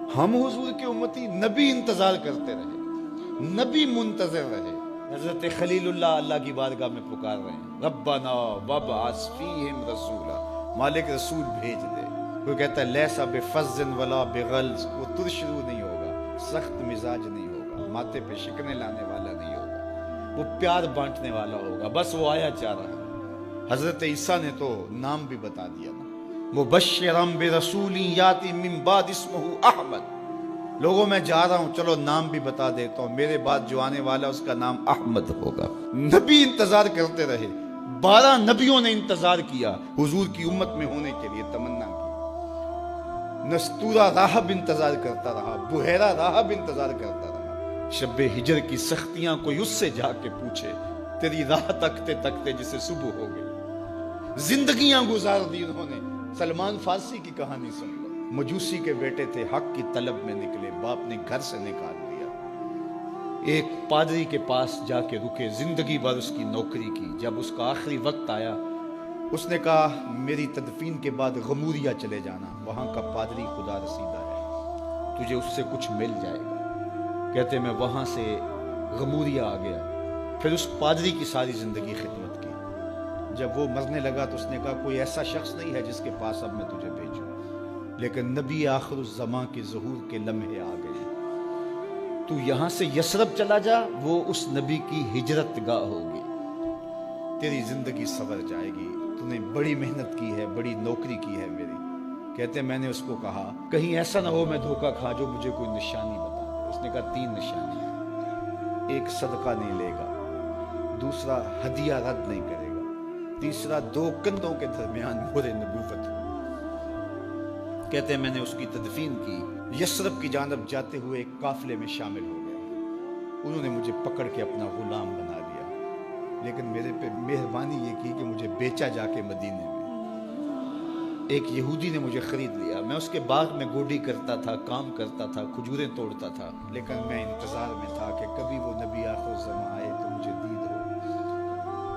ہم حضور کے امتی نبی انتظار کرتے رہے، نبی منتظر رہے۔ حضرت خلیل اللہ اللہ کی بارگاہ میں پکار رہے ہیں، ربنا وابعث فیہم رسولا، مالک رسول بھیج دے۔ کوئی کہتا ہے لیسا بفظ ولا بغلظ، وہ ترشرو نہیں ہوگا، سخت مزاج نہیں ہوگا، ماتھے پہ شکنے لانے والا نہیں ہوگا، وہ پیار بانٹنے والا ہوگا، بس وہ آیا چاہ رہا ہے۔ حضرت عیسیٰ نے تو نام بھی بتا دیا نا، مبشرم برسول یاتی من بعد اسمہ احمد، لوگوں میں جا رہا ہوں، چلو نام بھی بتا دیتا ہوں، میرے بعد جو آنے والا اس کا نام احمد ہوگا۔ نبی انتظار کرتے رہے، 12 نبیوں نے انتظار کیا حضور کی امت میں ہونے کے لیے، تمنا کی۔ نستورہ راہب انتظار کرتا رہا، بحیرہ راہب انتظار کرتا رہا۔ شب ہجر کی سختیاں کوئی اس سے جا کے پوچھے، تیری راہ تکتے تکتے جسے صبح ہو گئی۔ زندگیاں گزار دی انہوں نے، سلمان فارسی کی کہانی سن لو، مجوسی کے بیٹے تھے، حق کی طلب میں نکلے، باپ نے گھر سے نکال دیا، ایک پادری کے پاس جا کے رکے، زندگی بھر اس کی نوکری کی۔ جب اس کا آخری وقت آیا، اس نے کہا میری تدفین کے بعد غموریا چلے جانا، وہاں کا پادری خدا رسیدہ ہے، تجھے اس سے کچھ مل جائے گا۔ کہتے میں وہاں سے غموریا آ گیا، پھر اس پادری کی ساری زندگی خدمت کی۔ جب وہ مرنے لگا تو اس نے کہا کوئی ایسا شخص نہیں ہے جس کے پاس اب میں تجھے بھیجوں، لیکن نبی آخر الزمان کے ظہور کے لمحے آ گئے، تو یہاں سے یثرب چلا جا، وہ اس نبی کی ہجرت گاہ ہوگی، تیری زندگی سنور جائے گی، تو نے بڑی محنت کی ہے، بڑی نوکری کی ہے میری۔ کہتے میں نے اس کو کہا کہیں ایسا نہ ہو میں دھوکہ کھا جو مجھے کوئی نشانی بتا دے۔ اس نے کہا 3 نشانیاں، ایک صدقہ نہیں لے گا، دوسرا ہدیہ رد نہیں کرے گا، تیسرا 2 کندھوں کے درمیان مہر نبوت ہو۔ کہتے ہیں میں نے اس کی تدفین کی، یثرب کی جانب جاتے ہوئے ایک قافلے میں شامل ہو گیا، انہوں نے مجھے پکڑ کے اپنا غلام بنا لیا، لیکن میرے پہ مہربانی یہ کی کہ مجھے بیچا جا کے مدینے میں۔ ایک یہودی نے مجھے خرید لیا، میں اس کے باغ میں گوڈی کرتا تھا، کام کرتا تھا، کھجوریں توڑتا تھا، لیکن میں انتظار میں تھا کہ کبھی وہ نبی آخر الزمان آئے تو مجھے دید ہو،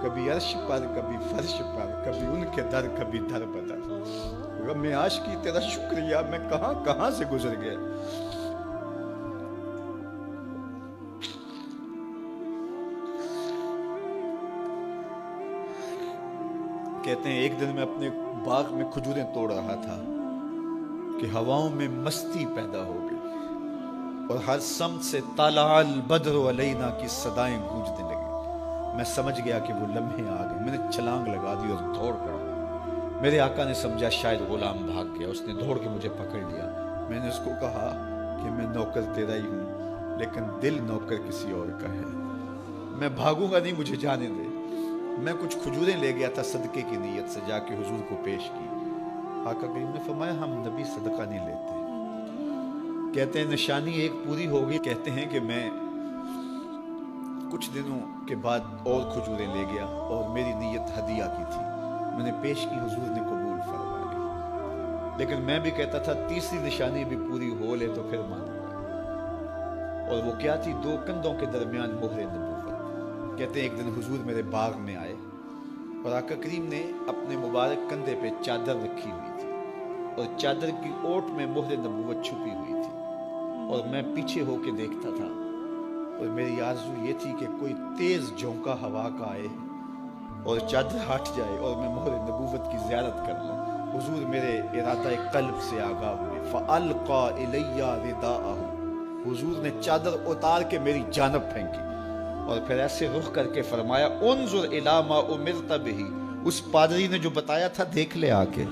کبھی عرش پر، کبھی فرش پر، کبھی ان کے در، کبھی در بدر۔ غم عاشقی تیرا شکریہ، میں کہاں کہاں سے گزر گیا۔ کہتے ہیں ایک دن میں اپنے باغ میں کھجوریں توڑ رہا تھا کہ ہواؤں میں مستی پیدا ہو گئی، اور ہر سمت سے طلع البدر علینا کی صدائیں گونجنے لگی۔ میں سمجھ گیا کہ وہ لمحے آ گئے، میں نے چھلانگ لگا دی اور دوڑ پڑا۔ میرے آقا نے سمجھا شاید غلام بھاگ گیا، اس نے دوڑ کے مجھے پکڑ لیا۔ میں نے اس کو کہا کہ میں نوکر تیرا ہی ہوں، لیکن دل نوکر کسی اور کا ہے، میں بھاگوں گا نہیں، مجھے جانے دے۔ میں کچھ کھجوریں لے گیا تھا صدقے کی نیت سے، جا کے حضور کو پیش کی۔ آقا کریم نے فرمایا ہم نبی صدقہ نہیں لیتے۔ کہتے ہیں نشانی ایک پوری ہو گئی، کہتے ہیں کہ میں کچھ دنوں کے بعد اور کھجوریں لے گیا، اور میری نیت ہدیہ کی تھی، میں نے پیش کی، حضور نے قبول فرما لی۔ لیکن میں بھی کہتا تھا تیسری نشانی بھی پوری ہو لے تو پھر مانوں گا، اور وہ کیا تھی؟ 2 کندھوں کے درمیان مہر نبوت۔ کہتے ہیں ایک دن حضور میرے باغ میں آئے، اور آقا کریم نے اپنے مبارک کندھے پہ چادر رکھی ہوئی تھی، اور چادر کی اوٹ میں مہر نبوت چھپی ہوئی تھی، اور میں پیچھے ہو کے دیکھتا تھا، اور میری آرزو یہ تھی کہ کوئی تیز جھونکا ہوا کا آئے اور چادر ہٹ جائے اور میں مہر نبوت کی زیارت کر لوں۔ حضور میرے ارادہ قلب سے آگاہ ہوئے، فَأَلْقَى إِلَيَّ رِدَاءَهُ، حضور نے چادر اتار کے میری جانب پھینکی، اور پھر ایسے رخ کر کے فرمایا انظر الی ما امرت بہ، اس پادری نے جو بتایا تھا دیکھ لے آ کے۔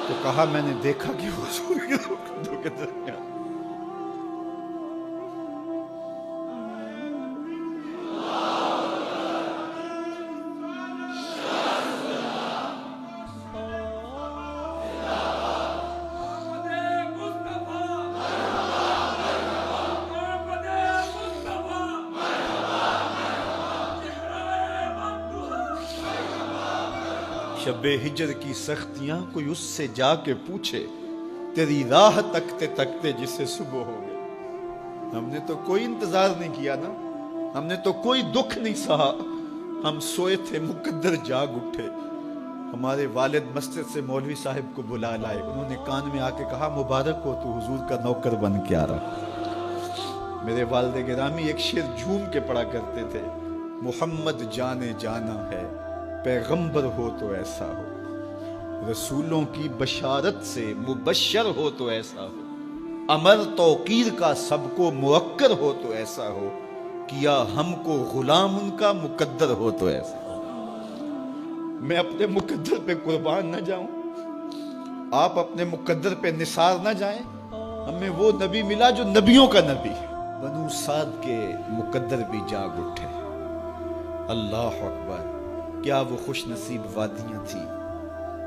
تو کہا میں نے دیکھا کہ حضور کے کندھوں کے درمیان شب ہجر کی سختیاں کوئی اس سے جا کے پوچھے، تیری راہ تکتے تکتے جسے صبح ہو گئے۔ ہم نے تو کوئی انتظار نہیں کیا نا، ہم نے تو کوئی دکھ نہیں سہا، ہم سوئے تھے مقدر جاگ اٹھے، ہمارے والد مسجد سے مولوی صاحب کو بلا لائے، انہوں نے کان میں آ کے کہا مبارک ہو تو حضور کا نوکر بن کے آ رہا۔ میرے والد گرامی ایک شعر جھوم کے پڑھا کرتے تھے، محمد جانے جانا ہے پیغمبر ہو تو ایسا ہو، رسولوں کی بشارت سے مبشر ہو تو ایسا ہو، امر توقیر کا سب کو موکر ہو تو ایسا ہو، کیا ہم کو غلام ان کا مقدر ہو تو ایسا ہو۔ میں اپنے مقدر پہ قربان نہ جاؤں، آپ اپنے مقدر پہ نثار نہ جائیں، ہمیں وہ نبی ملا جو نبیوں کا نبی۔ بنو سعد کے مقدر بھی جاگ اٹھے، اللہ اکبر، کیا وہ خوش نصیب وادیاں تھیں،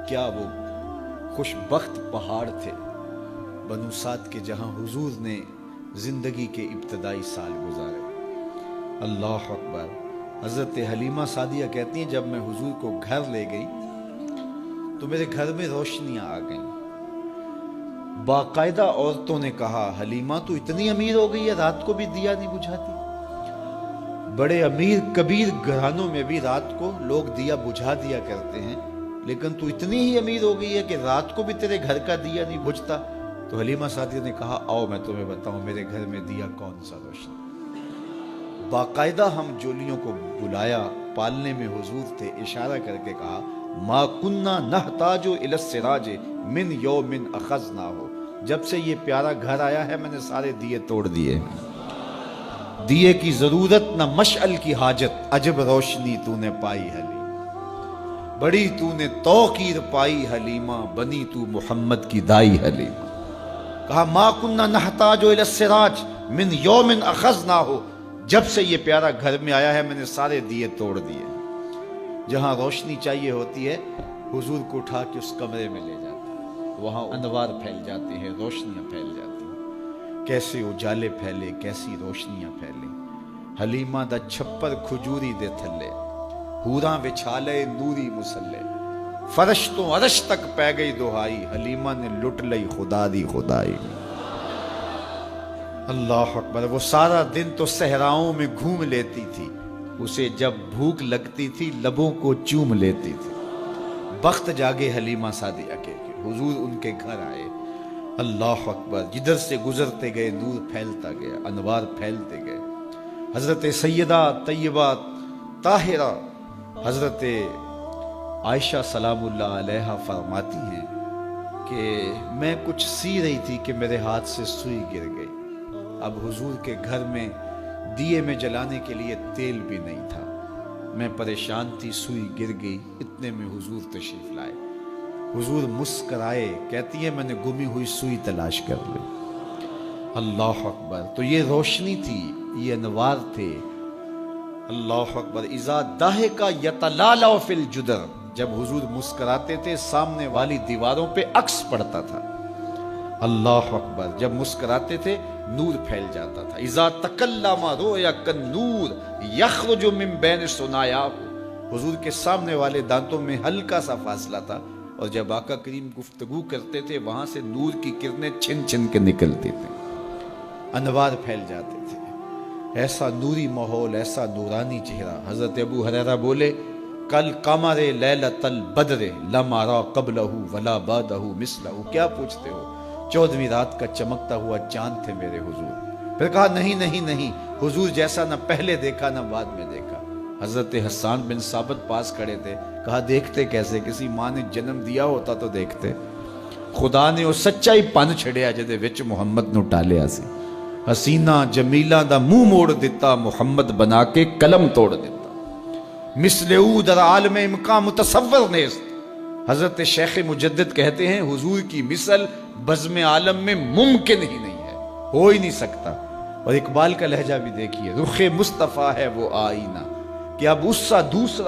کیا وہ خوش بخت پہاڑ تھے بنو سعد کے، جہاں حضور نے زندگی کے ابتدائی سال گزارے۔ اللہ اکبر۔ حضرت حلیمہ سعدیہ کہتی ہیں جب میں حضور کو گھر لے گئی تو میرے گھر میں روشنیاں آ گئیں، باقاعدہ عورتوں نے کہا حلیمہ تو اتنی امیر ہو گئی ہے رات کو بھی دیا نہیں بجھاتی۔ بڑے امیر کبیر گھرانوں میں بھی رات کو لوگ دیا بجھا دیا کرتے ہیں، لیکن تو اتنی ہی امیر ہو گئی ہے کہ رات کو بھی تیرے گھر کا دیا نہیں بجھتا۔ تو حلیمہ سعدیہ نے کہا آؤ میں تمہیں بتاؤں میرے گھر میں دیا کون سا روشن۔ باقاعدہ ہم جولیوں کو بلایا، پالنے میں حضور تھے، اشارہ کر کے کہا ما کننا نحتاج الی السراج من یوم اخذناہ، جب سے یہ پیارا گھر آیا ہے میں نے سارے دیے توڑ دیے، دیے کی ضرورت نہ مشعل کی حاجت، عجب روشنی تو نے پائی حلیم، بڑی تو نے توقیر پائی حلیمہ، بنی تو محمد کی دائی حلیم۔ کہا ما کننا نحتاج الی السراج من یوم اخذناہ، جب سے یہ پیارا گھر میں آیا ہے میں نے سارے دیے توڑ دیے۔ جہاں روشنی چاہیے ہوتی ہے حضور کو اٹھا کے اس کمرے میں لے جاتے ہیں، وہاں انوار پھیل جاتے ہیں، روشنیاں پھیل جاتی ہیں، کیسے اجالے پھیلے، کیسی روشنیاں پھیلیں۔ حلیمہ دا چھپر کھجوری دے تھلے، حوراں وچھالے نوری مسلے، فرش تو عرش تک پہ گئی دہائی، حلیمہ نے لٹ لئی خدا دی خدائی۔ اللہ اکبر۔ وہ سارا دن تو صحراؤں میں گھوم لیتی تھی، اسے جب بھوک لگتی تھی لبوں کو چوم لیتی تھی۔ بخت جاگے حلیمہ سعدیہ کے حضور ان کے گھر آئے، اللہ اکبر، جدھر سے گزرتے گئے نور پھیلتا گیا، انوار پھیلتے گئے۔ حضرت سیدہ طیبہ طاہرہ حضرت عائشہ سلام اللہ علیہا فرماتی ہیں کہ میں کچھ سی رہی تھی کہ میرے ہاتھ سے سوئی گر گئی۔ اب حضور کے گھر میں دیے میں جلانے کے لیے تیل بھی نہیں تھا، میں پریشان تھی، سوئی گر گئی، اتنے میں حضور تشریف لائے۔ حضور مسکرائے، کہتی ہے میں نے گمی ہوئی سوئی تلاش کر لی۔ اللہ اکبر۔ تو یہ روشنی تھی، یہ انوار تھے۔ اللہ اکبر۔ اذا ضحک یتلالع فی الجدر، جب حضور مسکراتے تھے سامنے والی دیواروں پہ عکس پڑتا تھا۔ اللہ اکبر۔ جب مسکراتے تھے نور پھیل جاتا تھا۔ اذا تکلم رؤیا کالنور یخرج من بین ثنایاہ، حضور کے سامنے والے دانتوں میں ہلکا سا فاصلہ تھا، اور جب آقا کریم گفتگو کرتے تھے وہاں سے نور کی کرنیں چھن چھن کے نکلتی تھیں، انوار پھیل جاتے تھے۔ ایسا نوری ماحول، ایسا نورانی چہرہ۔ حضرت ابو ہریرہ بولے کل قمر لیلۃ البدر لم ارى قبلہ ولا بعدہ مثلہ، کیا پوچھتے ہو، 14ویں رات کا چمکتا ہوا چاند تھے میرے حضور۔ پھر کہا نہیں نہیں نہیں، حضور جیسا نہ پہلے دیکھا نہ بعد میں دیکھا۔ حضرت حسان بن ثابت پاس کھڑے تھے، کہا دیکھتے کیسے، کسی ماں نے جنم دیا ہوتا تو دیکھتے۔ خدا نے وہ سچائی پن چھڑیا جدے وچ محمد نو ٹالیا سی، حسینہ جمیلہ دا منہ موڑ دیتا، محمد بنا کے قلم توڑ دیتا۔ مثل او در عالم امکان متصور نیست، حضرت شیخ مجدد کہتے ہیں حضور کی مثل بزم عالم میں ممکن ہی نہیں ہے، ہو ہی نہیں سکتا۔ اور اقبال کا لہجہ بھی دیکھیے، رخ مصطفیٰ ہے وہ آئینہ کہ اب اس سا دوسرا